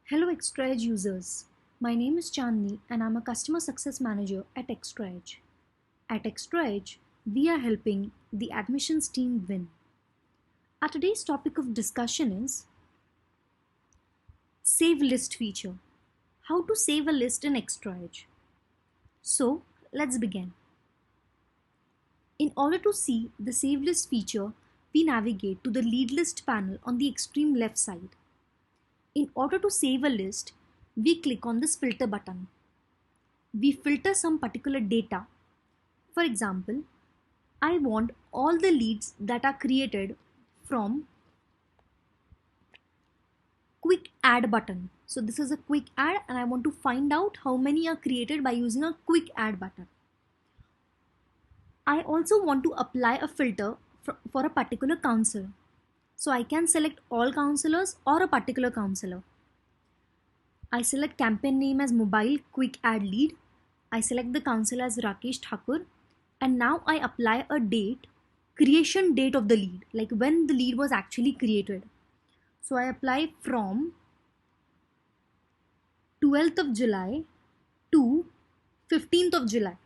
Hello XtraEdge users. My name is Chandni and I'm a customer success manager at XtraEdge. At XtraEdge, we are helping the admissions team win. Our today's topic of discussion is Save List feature. How to save a list in XtraEdge. So, let's begin. In order to see the Save List feature, we navigate to the Lead List panel on the extreme left side. In order to save a list, we click on this filter button. We filter some particular data. For example, I want all the leads that are created from quick add button. So this is a quick add and I want to find out how many are created by using a quick add button. I also want to apply a filter for a particular counselor. So I can select all counselors or a particular counselor. I select campaign name as mobile quick add lead. I select the counselor as Rakesh Thakur, and now I apply a date, creation date of the lead, like when the lead was actually created. So I apply from 12th of July to 15th of July.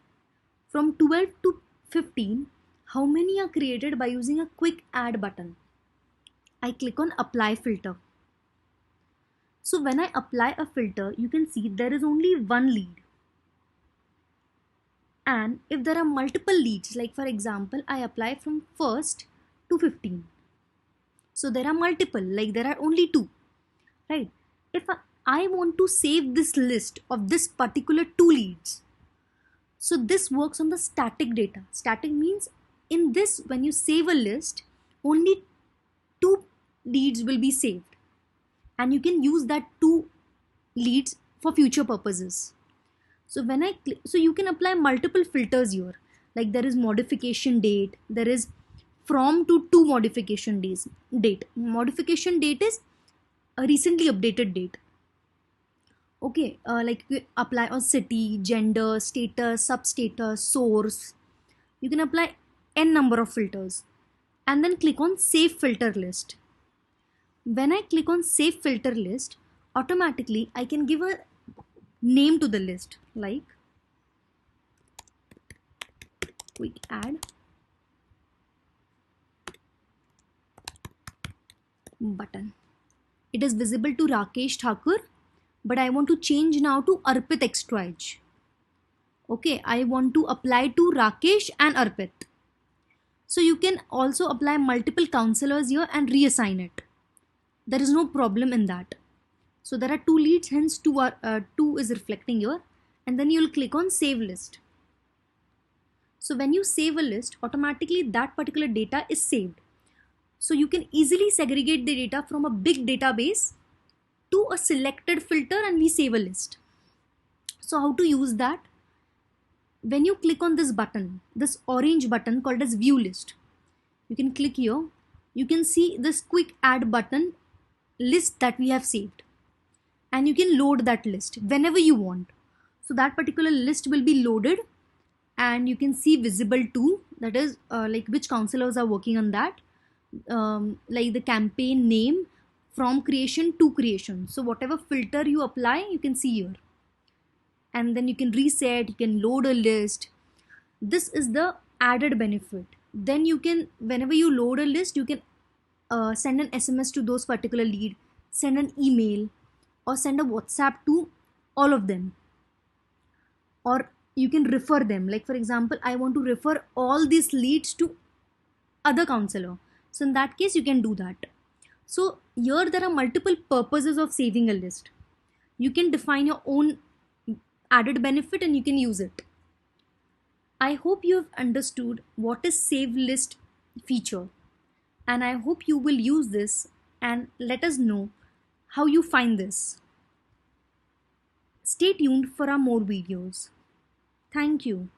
From 12 to 15, how many are created by using a quick add button? I click on apply filter. So when I apply a filter, you can see there is only one lead. And if there are multiple leads, like for example, I apply from 1st to 15. So there are multiple, like there are only two, right? If I want to save this list of this particular two leads, so this works on the static data. Static means in this, when you save a list, only two leads will be saved. And you can use that two leads for future purposes. So when I click, so you can apply multiple filters here. Like there is modification date, there is from to modification date. Modification date is a recently updated date. Okay, like you apply on city, gender, status, substatus, source. You can apply n number of filters and then click on save filter list. When I click on save filter list, automatically I can give a name to the list like quick add button. It is visible to Rakesh Thakur, but I want to change now to Arpit XtraEdge. Okay, I want to apply to Rakesh and Arpit. So you can also apply multiple counselors here and reassign it. There is no problem in that. So there are two leads, hence two is reflecting here, and then you'll click on save list. So when you save a list, automatically that particular data is saved. So you can easily segregate the data from a big database to a selected filter and we save a list. So how to use that? When you click on this button, this orange button called as view list, you can click here. You can see this quick add button list that we have saved. And you can load that list whenever you want. So that particular list will be loaded and you can see visible to, that is like which counselors are working on that, like the campaign name from creation to creation. So whatever filter you apply, you can see here. And then you can reset, you can load a list. This is the added benefit. Then you can, whenever you load a list, you can send an SMS to those particular lead, send an email, or send a WhatsApp to all of them, or you can refer them. Like for example, I want to refer all these leads to other counselor, so in that case you can do that. So here there are multiple purposes of saving a list. You can define your own added benefit and you can use it. I hope you have understood what is save list feature, and I hope you will use this and let us know how you find this. Stay tuned for our more videos. Thank you.